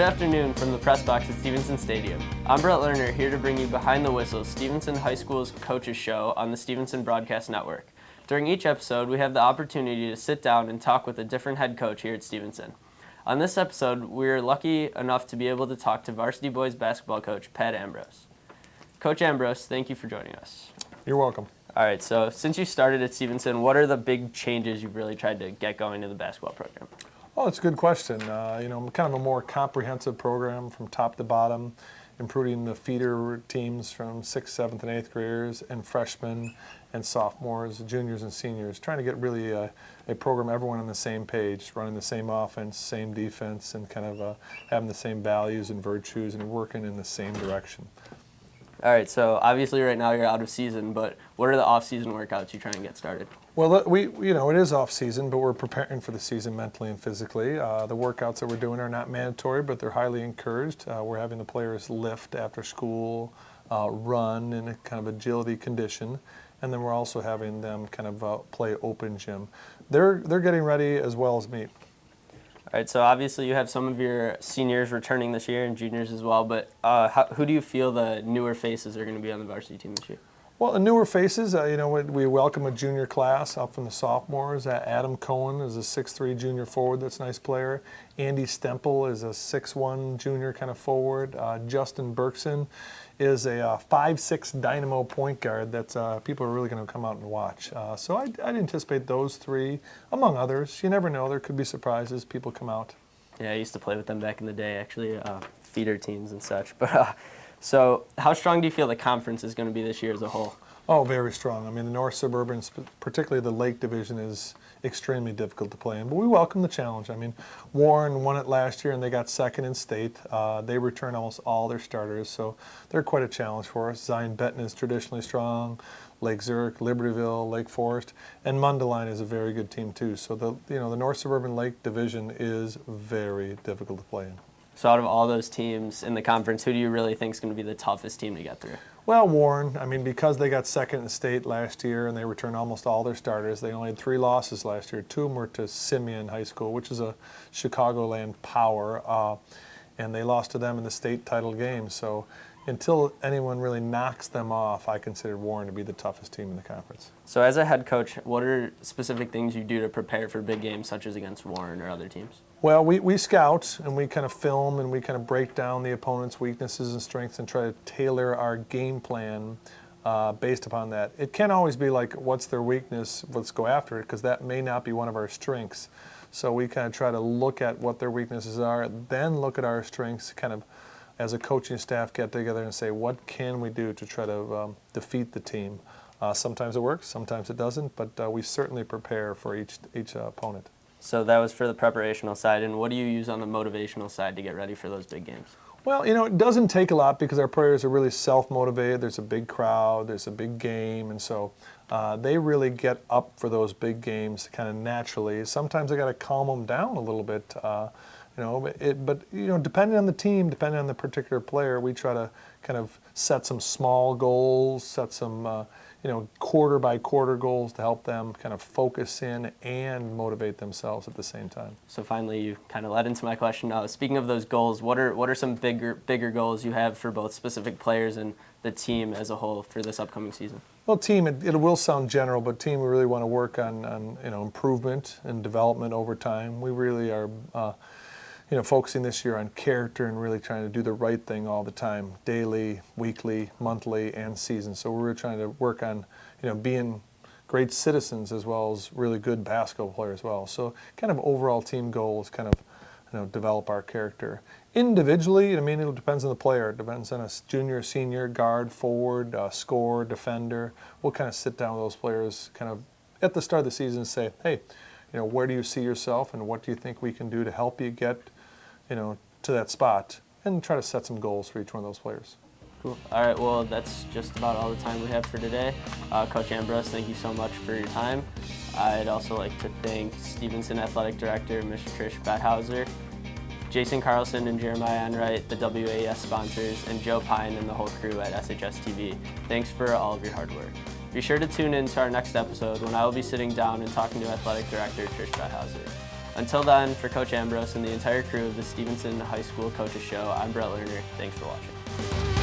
afternoon from the press box at Stevenson Stadium. I'm Brett Lerner, here to bring you Behind the Whistles, Stevenson High School's coaches show on the Stevenson Broadcast Network. During each episode, we have the opportunity to sit down and talk with a different head coach here at Stevenson. On this episode, we're lucky enough to be able to talk to varsity boys basketball coach Pat Ambrose. Coach Ambrose, thank you for joining us. You're welcome. All right, so since you started at Stevenson, what are the big changes you've really tried to get going in the basketball program? Well, it's a good question. Kind of a more comprehensive program from top to bottom, improving the feeder teams from 6th, 7th, and 8th graders and freshmen and sophomores, juniors and seniors, trying to get really a program, everyone on the same page, running the same offense, same defense, and kind of having the same values and virtues and working in the same direction. All right, so obviously right now you're out of season, but what are the off-season workouts you try and get started? Well, it is off season, but we're preparing for the season mentally and physically. The workouts that we're doing are not mandatory, but they're highly encouraged. We're having the players lift after school, run in a kind of agility condition, and then we're also having them kind of play open gym. They're getting ready as well as me. All right, so obviously you have some of your seniors returning this year and juniors as well, but who do you feel the newer faces are going to be on the varsity team this year? Well, the newer faces, we welcome a junior class up from the sophomores. Adam Cohen is a 6'3" junior forward that's a nice player. Andy Stempel is a 6'1" junior kind of forward. Justin Berkson is a 5'6" dynamo point guard that people are really going to come out and watch. So I'd anticipate those three, among others. You never know. There could be surprises. People come out. Yeah, I used to play with them back in the day, actually, feeder teams and such. But so how strong do you feel the conference is going to be this year as a whole? Oh, very strong. I mean, the North Suburban, particularly the Lake Division, is extremely difficult to play in. But we welcome the challenge. I mean, Warren won it last year, and they got second in state. They returned almost all their starters, so they're quite a challenge for us. Zion Benton is traditionally strong. Lake Zurich, Libertyville, Lake Forest, and Mundelein is a very good team too. So the North Suburban Lake Division is very difficult to play in. So out of all those teams in the conference, who do you really think is going to be the toughest team to get through? Well, Warren, I mean, because they got second in state last year and they returned almost all their starters, they only had 3 losses last year. 2 of them were to Simeon High School, which is a Chicagoland power, and they lost to them in the state title game. So until anyone really knocks them off, I consider Warren to be the toughest team in the conference. So as a head coach, what are specific things you do to prepare for big games such as against Warren or other teams? Well, we scout and we kind of film and we kind of break down the opponent's weaknesses and strengths and try to tailor our game plan based upon that. It can't always be like, what's their weakness, let's go after it, because that may not be one of our strengths. So we kind of try to look at what their weaknesses are, then look at our strengths, kind of as a coaching staff get together and say, what can we do to try to defeat the team? Sometimes it works, sometimes it doesn't, but we certainly prepare for each opponent. So that was for the preparational side, and what do you use on the motivational side to get ready for those big games? Well, it doesn't take a lot because our players are really self-motivated. There's a big crowd, there's a big game, and so they really get up for those big games kind of naturally. Sometimes I got to calm them down a little bit, but depending on the team, depending on the particular player, we try to kind of set some small goals, set some quarter by quarter goals to help them kind of focus in and motivate themselves at the same time. So finally, you kind of led into my question. Speaking of those goals, what are some bigger goals you have for both specific players and the team as a whole for this upcoming season? Well, team, it will sound general, but team, we really want to work on improvement and development over time. We really are focusing this year on character and really trying to do the right thing all the time, daily, weekly, monthly, and season. So we're really trying to work on, being great citizens as well as really good basketball players as well. So kind of overall team goal is kind of, develop our character. Individually, it depends on the player. It depends on a junior, senior, guard, forward, scorer, defender. We'll kind of sit down with those players kind of at the start of the season and say, hey, where do you see yourself and what do you think we can do to help you get to that spot, and try to set some goals for each one of those players. Cool. All right, well, that's just about all the time we have for today. Coach Ambrose, thank you so much for your time. I'd also like to thank Stevenson Athletic Director, Ms. Trish Bathhauser, Jason Carlson and Jeremiah Enright, the WAS sponsors, and Joe Pine and the whole crew at SHS TV. Thanks for all of your hard work. Be sure to tune in to our next episode when I will be sitting down and talking to Athletic Director Trish Bathhauser. Until then, for Coach Ambrose and the entire crew of the Stevenson High School Coaches Show, I'm Brett Lerner. Thanks for watching.